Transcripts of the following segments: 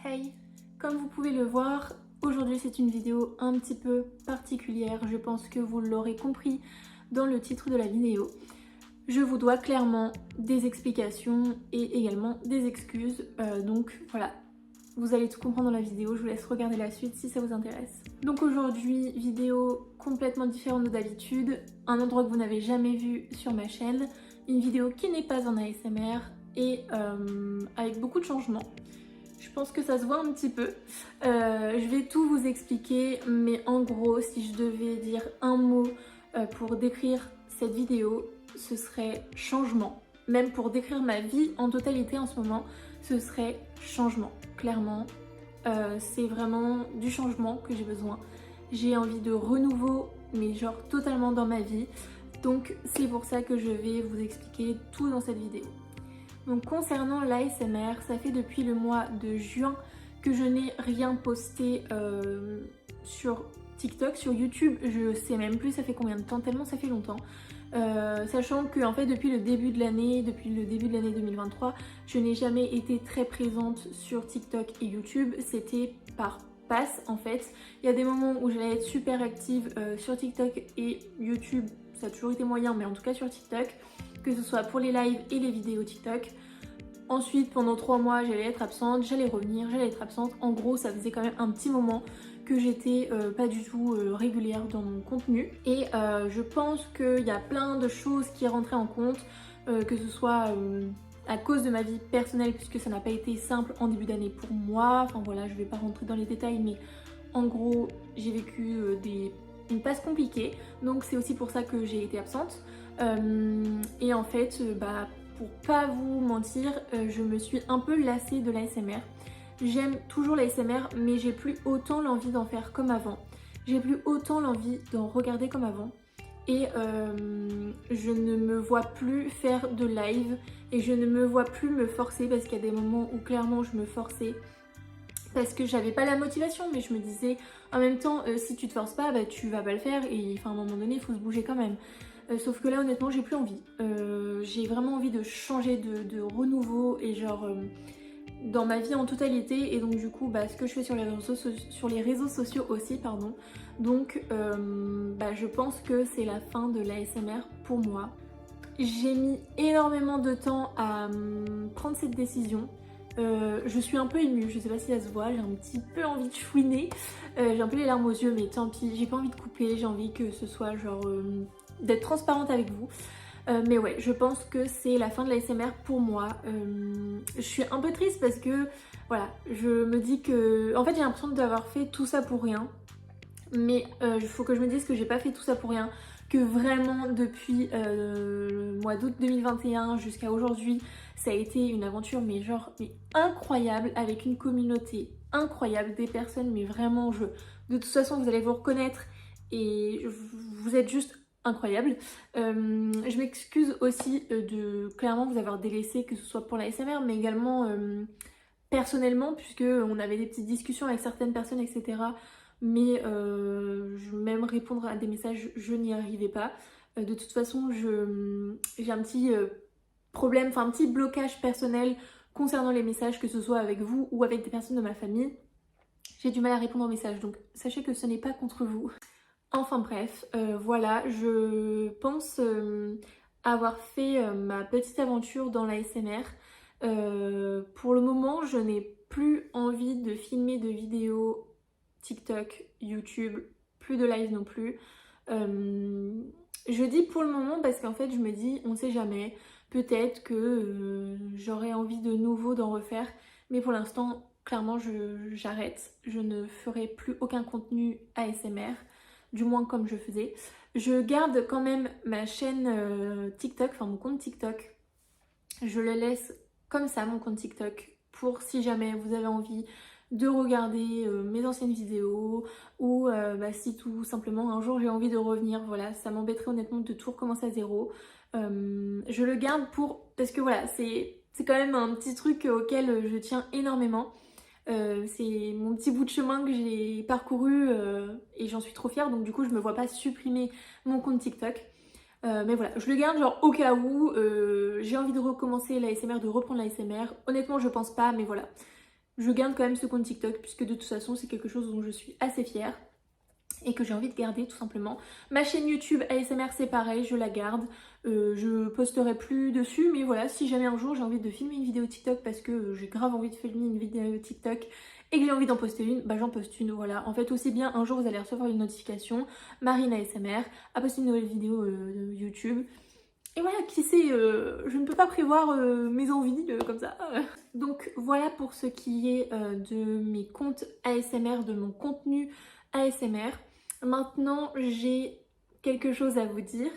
Hey! Comme vous pouvez le voir, aujourd'hui c'est une vidéo un petit peu particulière, je pense que vous l'aurez compris dans le titre de la vidéo. Je vous dois clairement des explications et également des excuses, donc voilà, vous allez tout comprendre dans la vidéo, je vous laisse regarder la suite si ça vous intéresse. Donc aujourd'hui, vidéo complètement différente de d'habitude, un endroit que vous n'avez jamais vu sur ma chaîne, une vidéo qui n'est pas en ASMR et avec beaucoup de changements. Je pense que ça se voit un petit peu. Je vais tout vous expliquer, mais en gros, si je devais dire un mot pour décrire cette vidéo, ce serait changement. Même pour décrire ma vie en totalité en ce moment, ce serait changement. Clairement, c'est vraiment du changement que j'ai besoin. J'ai envie de renouveau, mais genre totalement dans ma vie. Donc c'est pour ça que je vais vous expliquer tout dans cette vidéo. Donc concernant l'ASMR, ça fait depuis le mois de juin que je n'ai rien posté sur TikTok, sur YouTube, je sais même plus ça fait combien de temps, tellement ça fait longtemps. Sachant que en fait depuis le début de l'année 2023, je n'ai jamais été très présente sur TikTok et YouTube, c'était par passe en fait. Il y a des moments où j'allais être super active sur TikTok et YouTube, ça a toujours été moyen, mais en tout cas sur TikTok, que ce soit pour les lives et les vidéos TikTok. Ensuite, pendant 3 mois, j'allais être absente, j'allais revenir, j'allais être absente. En gros, ça faisait quand même un petit moment que j'étais pas du tout régulière dans mon contenu. Et je pense qu'il y a plein de choses qui rentraient en compte, que ce soit à cause de ma vie personnelle, puisque ça n'a pas été simple en début d'année pour moi. Enfin voilà, je vais pas rentrer dans les détails, mais en gros, j'ai vécu une passe compliquée. Donc c'est aussi pour ça que j'ai été absente. Et en fait, pour pas vous mentir, je me suis un peu lassée de l'ASMR. J'aime toujours l'ASMR, mais j'ai plus autant l'envie d'en faire comme avant. J'ai plus autant l'envie d'en regarder comme avant. Et je ne me vois plus faire de live et je ne me vois plus me forcer parce qu'il y a des moments où clairement je me forçais parce que j'avais pas la motivation, mais je me disais en même temps si tu te forces pas, tu vas pas le faire et enfin, à un moment donné il faut se bouger quand même. Sauf que là honnêtement j'ai plus envie. J'ai vraiment envie de changer de renouveau et genre dans ma vie en totalité. Et donc du coup ce que je fais sur les réseaux sociaux aussi, pardon. Donc je pense que c'est la fin de l'ASMR pour moi. J'ai mis énormément de temps à prendre cette décision. Je suis un peu émue, je sais pas si ça se voit, j'ai un petit peu envie de chouiner. J'ai un peu les larmes aux yeux, mais tant pis, j'ai pas envie de couper, j'ai envie que ce soit genre d'être transparente avec vous. Mais ouais, je pense que c'est la fin de l'ASMR pour moi. Je suis un peu triste parce que voilà, je me dis que... En fait j'ai l'impression d'avoir fait tout ça pour rien. Mais il faut que je me dise que j'ai pas fait tout ça pour rien. Que vraiment depuis le mois d'août 2021 jusqu'à aujourd'hui, ça a été une aventure mais incroyable, avec une communauté incroyable, des personnes mais vraiment de toute façon vous allez vous reconnaître et vous êtes juste incroyable. Je m'excuse aussi de clairement vous avoir délaissé, que ce soit pour la SMR mais également personnellement, puisque on avait des petites discussions avec certaines personnes, etc. Mais même répondre à des messages, je n'y arrivais pas. De toute façon, j'ai un petit problème, enfin un petit blocage personnel concernant les messages, que ce soit avec vous ou avec des personnes de ma famille. J'ai du mal à répondre aux messages, donc sachez que ce n'est pas contre vous. Enfin bref, voilà, je pense avoir fait ma petite aventure dans la SMR. Pour le moment, je n'ai plus envie de filmer de vidéos TikTok, YouTube, plus de live non plus. Je dis pour le moment parce qu'en fait je me dis on sait jamais, peut-être que j'aurai envie de nouveau d'en refaire, mais pour l'instant clairement j'arrête, je ne ferai plus aucun contenu ASMR, du moins comme je faisais. Je garde quand même ma chaîne TikTok, enfin mon compte TikTok, je le laisse comme ça, mon compte TikTok, pour si jamais vous avez envie de regarder mes anciennes vidéos ou si tout simplement un jour j'ai envie de revenir, voilà, ça m'embêterait honnêtement de tout recommencer à zéro. Je le garde parce que voilà, c'est quand même un petit truc auquel je tiens énormément. C'est mon petit bout de chemin que j'ai parcouru et j'en suis trop fière, donc du coup je me vois pas supprimer mon compte TikTok. Mais voilà, je le garde genre au cas où j'ai envie de recommencer l'ASMR, de reprendre l'ASMR. Honnêtement je pense pas, mais voilà. je garde quand même ce compte TikTok puisque de toute façon c'est quelque chose dont je suis assez fière et que j'ai envie de garder tout simplement. Ma chaîne YouTube ASMR c'est pareil, je la garde, je posterai plus dessus, mais voilà, si jamais un jour j'ai envie de filmer une vidéo TikTok parce que j'ai grave envie de filmer une vidéo TikTok et que j'ai envie d'en poster une, bah j'en poste une, voilà. En fait aussi bien un jour vous allez recevoir une notification, Marine ASMR a posté une nouvelle vidéo YouTube. Et voilà, qui sait, je ne peux pas prévoir mes envies comme ça. Donc voilà pour ce qui est de mes comptes ASMR, de mon contenu ASMR. Maintenant, j'ai quelque chose à vous dire,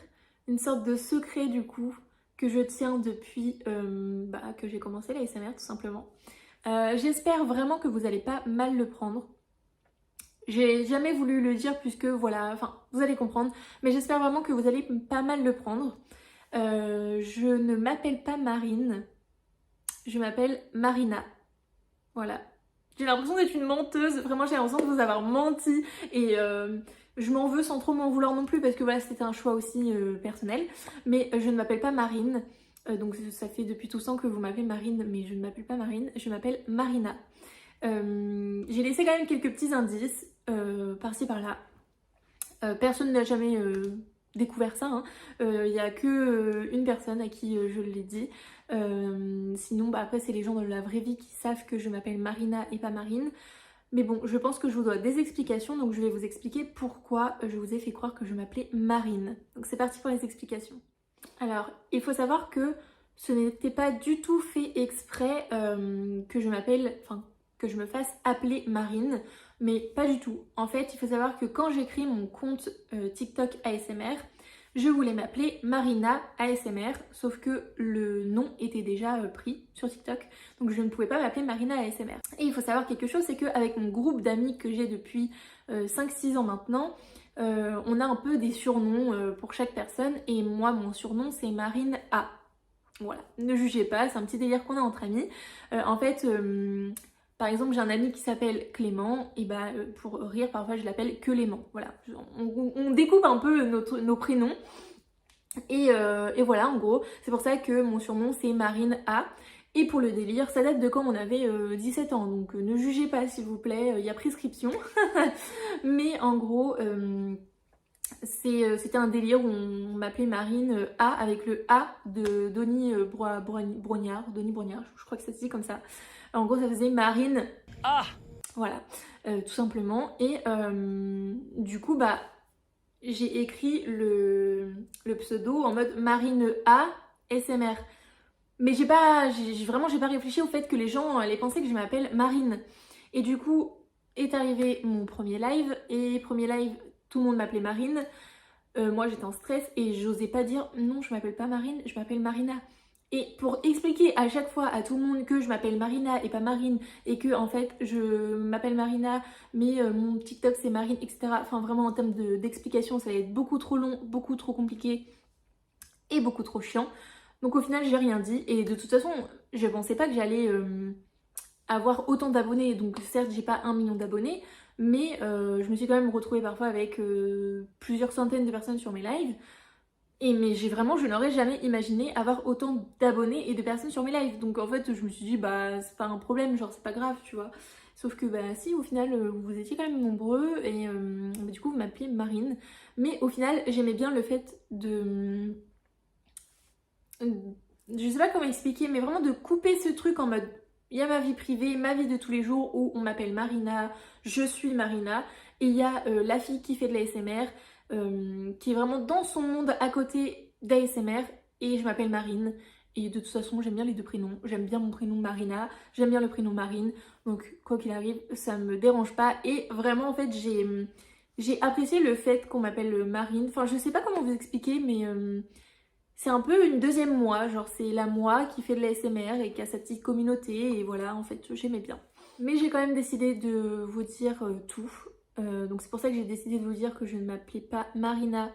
une sorte de secret du coup que je tiens depuis que j'ai commencé l'ASMR tout simplement. J'espère vraiment que vous n'allez pas mal le prendre. J'ai jamais voulu le dire puisque voilà, enfin vous allez comprendre, mais j'espère vraiment que vous allez pas mal le prendre. Je ne m'appelle pas Marine, je m'appelle Marina. Voilà. J'ai l'impression d'être une menteuse, vraiment j'ai l'impression de vous avoir menti et je m'en veux sans trop m'en vouloir non plus parce que voilà c'était un choix aussi personnel. Mais je ne m'appelle pas Marine, donc ça fait depuis tout ce temps que vous m'appelez Marine, mais je ne m'appelle pas Marine, je m'appelle Marina. J'ai laissé quand même quelques petits indices par-ci par-là. Personne n'a jamais découvert ça, hein. Il n'y a que une personne à qui je l'ai dit. Sinon, bah, après, c'est les gens de la vraie vie qui savent que je m'appelle Marina et pas Marine. Mais bon, je pense que je vous dois des explications, donc je vais vous expliquer pourquoi je vous ai fait croire que je m'appelais Marine. Donc c'est parti pour les explications. Alors, il faut savoir que ce n'était pas du tout fait exprès que je m'appelle, enfin, que je me fasse appeler Marine, mais pas du tout. En fait, il faut savoir que quand j'ai créé mon compte TikTok ASMR, je voulais m'appeler Marina ASMR, sauf que le nom était déjà pris sur TikTok, donc je ne pouvais pas m'appeler Marina ASMR. Et il faut savoir quelque chose, c'est qu'avec mon groupe d'amis que j'ai depuis 5-6 ans maintenant, on a un peu des surnoms pour chaque personne, et moi mon surnom c'est Marine A. Voilà, ne jugez pas, c'est un petit délire qu'on a entre amis. En fait, par exemple, j'ai un ami qui s'appelle Clément, et bah pour rire, parfois je l'appelle que Clément. Voilà, on découpe un peu nos prénoms. Et voilà, en gros, c'est pour ça que mon surnom c'est Marine A. Et pour le délire, ça date de quand on avait 17 ans, donc ne jugez pas s'il vous plaît, il y a prescription. Mais en gros, c'était un délire où on m'appelait Marine A avec le A de Donny Brognard, je crois que ça se dit comme ça. En gros, ça faisait Marine A. Voilà, tout simplement. Et du coup, bah, j'ai écrit le pseudo en mode Marine A SMR. Mais j'ai pas réfléchi au fait que les gens allaient penser que je m'appelle Marine. Et du coup, est arrivé mon premier live. Et premier live, tout le monde m'appelait Marine. Moi, j'étais en stress et j'osais pas dire non, je m'appelle pas Marine, je m'appelle Marina. Et pour expliquer à chaque fois à tout le monde que je m'appelle Marina et pas Marine, et que en fait je m'appelle Marina, mais mon TikTok c'est Marine, etc. Enfin, vraiment en termes d'explication, ça va être beaucoup trop long, beaucoup trop compliqué et beaucoup trop chiant. Donc au final, j'ai rien dit. Et de toute façon, je pensais pas que j'allais avoir autant d'abonnés. Donc certes, j'ai pas 1 million d'abonnés, mais je me suis quand même retrouvée parfois avec plusieurs centaines de personnes sur mes lives. Mais je n'aurais jamais imaginé avoir autant d'abonnés et de personnes sur mes lives. Donc en fait, je me suis dit, bah c'est pas un problème, genre c'est pas grave, tu vois. Sauf que bah si, au final, vous étiez quand même nombreux et du coup, vous m'appelez Marine. Mais au final, j'aimais bien le fait de... Je sais pas comment expliquer, mais vraiment de couper ce truc en mode... Il y a ma vie privée, ma vie de tous les jours où on m'appelle Marina, je suis Marina. Et il y a la fille qui fait de l'ASMR, qui est vraiment dans son monde à côté d'ASMR. Et je m'appelle Marine. Et de toute façon, j'aime bien les deux prénoms. J'aime bien mon prénom Marina, j'aime bien le prénom Marine. Donc quoi qu'il arrive, ça me dérange pas. Et vraiment, en fait, j'ai apprécié le fait qu'on m'appelle Marine. Enfin, je sais pas comment vous expliquer, mais... c'est un peu une deuxième moi, genre c'est la moi qui fait de la SMR et qui a sa petite communauté et voilà, en fait j'aimais bien. Mais j'ai quand même décidé de vous dire tout, donc c'est pour ça que j'ai décidé de vous dire que je ne m'appelais pas Marina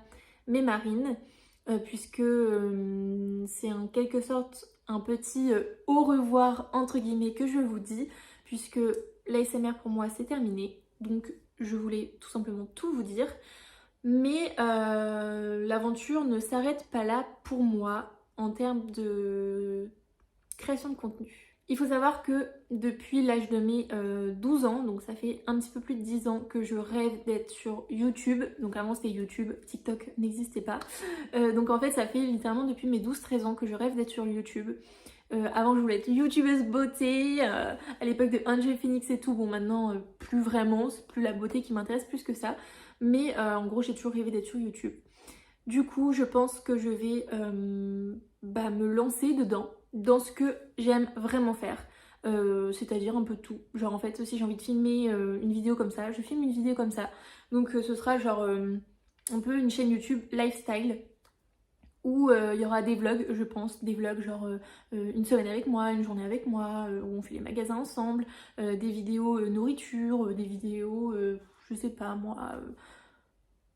mais Marine, puisque c'est en quelque sorte un petit au revoir entre guillemets que je vous dis, puisque l'ASMR pour moi c'est terminé, donc je voulais tout simplement tout vous dire. Mais l'aventure ne s'arrête pas là pour moi en termes de création de contenu. Il faut savoir que depuis l'âge de mes 12 ans, donc ça fait un petit peu plus de 10 ans que je rêve d'être sur YouTube. Donc avant c'était YouTube, TikTok n'existait pas. Donc en fait ça fait littéralement depuis mes 12-13 ans que je rêve d'être sur YouTube. Avant je voulais être youtubeuse beauté, à l'époque de Angel Phoenix et tout. Bon maintenant plus vraiment, c'est plus la beauté qui m'intéresse plus que ça. Mais en gros j'ai toujours rêvé d'être sur YouTube. Du coup je pense que je vais me lancer dedans, dans ce que j'aime vraiment faire. C'est-à-dire un peu tout. Genre en fait si j'ai envie de filmer une vidéo comme ça, je filme une vidéo comme ça. Donc ce sera genre un peu une chaîne YouTube lifestyle où il y aura des vlogs, je pense, des vlogs genre une semaine avec moi, une journée avec moi, où on fait les magasins ensemble, des vidéos nourriture, des vidéos, je sais pas moi,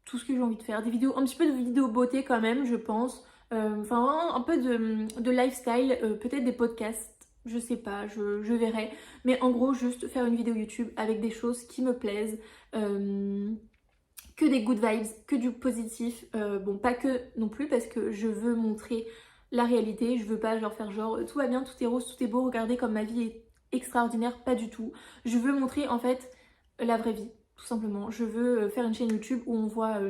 tout ce que j'ai envie de faire, des vidéos, un petit peu de vidéos beauté quand même, je pense, enfin vraiment un peu de lifestyle, peut-être des podcasts, je sais pas, je verrai, mais en gros juste faire une vidéo YouTube avec des choses qui me plaisent, que des good vibes, que du positif, bon pas que non plus parce que je veux montrer la réalité, je veux pas genre faire genre tout va bien, tout est rose, tout est beau, regardez comme ma vie est extraordinaire, pas du tout. Je veux montrer en fait la vraie vie, tout simplement. Je veux faire une chaîne YouTube où on voit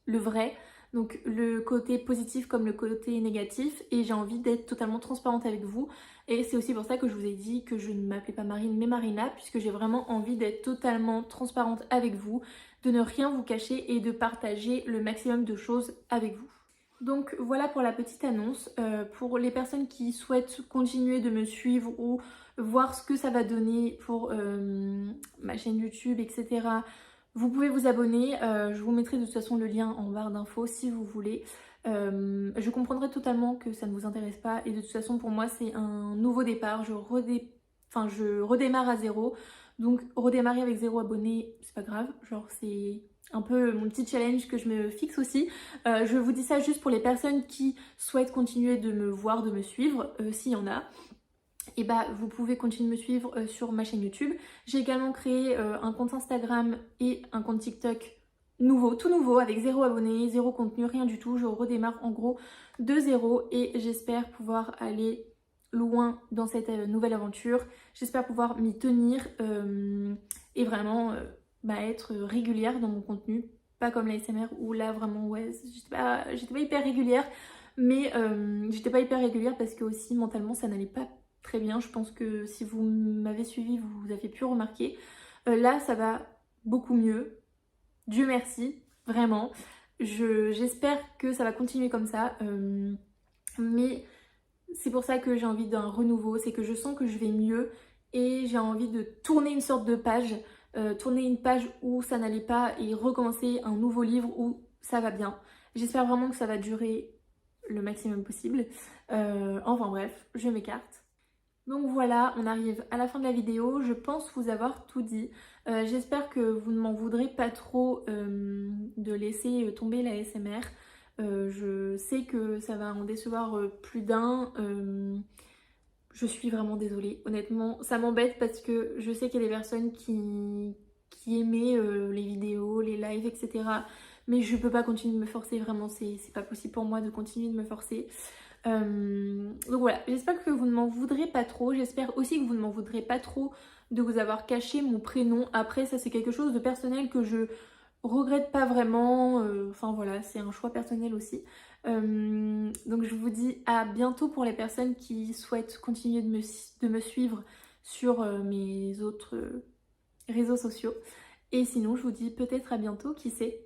le vrai, donc le côté positif comme le côté négatif, et j'ai envie d'être totalement transparente avec vous. Et c'est aussi pour ça que je vous ai dit que je ne m'appelais pas Marine mais Marina, puisque j'ai vraiment envie d'être totalement transparente avec vous, de ne rien vous cacher et de partager le maximum de choses avec vous. Donc voilà pour la petite annonce. Pour les personnes qui souhaitent continuer de me suivre ou voir ce que ça va donner pour ma chaîne YouTube, etc., vous pouvez vous abonner. Je vous mettrai de toute façon le lien en barre d'infos si vous voulez. Je comprendrai totalement que ça ne vous intéresse pas et de toute façon pour moi c'est un nouveau départ. Je redémarre à zéro. Donc redémarrer avec 0 abonné, c'est pas grave. Genre c'est un peu mon petit challenge que je me fixe aussi. Je vous dis ça juste pour les personnes qui souhaitent continuer de me voir, de me suivre, s'il y en a. Et bah vous pouvez continuer de me suivre sur ma chaîne YouTube. J'ai également créé un compte Instagram et un compte TikTok nouveau, tout nouveau, avec 0 abonnés, 0 contenu, rien du tout. Je redémarre en gros de 0 et j'espère pouvoir aller loin dans cette nouvelle aventure. J'espère pouvoir m'y tenir et vraiment être régulière dans mon contenu. Pas comme la SMR où là vraiment ouais, j'étais pas hyper régulière. Mais j'étais pas hyper régulière parce que aussi mentalement ça n'allait pas très bien. Je pense que si vous m'avez suivi, vous avez pu remarquer. Là, ça va beaucoup mieux. Dieu merci, vraiment. J'espère que ça va continuer comme ça. Mais c'est pour ça que j'ai envie d'un renouveau. C'est que je sens que je vais mieux et j'ai envie de tourner une sorte de page. Tourner une page où ça n'allait pas et recommencer un nouveau livre où ça va bien. J'espère vraiment que ça va durer le maximum possible. Enfin bref, je m'écarte. Donc voilà, on arrive à la fin de la vidéo. Je pense vous avoir tout dit. J'espère que vous ne m'en voudrez pas trop de laisser tomber la SMR. Je sais que ça va en décevoir plus d'un. Je suis vraiment désolée. Honnêtement, ça m'embête parce que je sais qu'il y a des personnes qui aimaient les vidéos, les lives, etc. Mais je peux pas continuer de me forcer, vraiment, c'est pas possible pour moi de continuer de me forcer. Donc voilà, j'espère que vous ne m'en voudrez pas trop. J'espère aussi que vous ne m'en voudrez pas trop de vous avoir caché mon prénom. Après, ça c'est quelque chose de personnel que je regrette pas vraiment. Enfin voilà, c'est un choix personnel aussi. Donc je vous dis à bientôt pour les personnes qui souhaitent continuer de me suivre sur mes autres réseaux sociaux. Et sinon, je vous dis peut-être à bientôt, qui sait.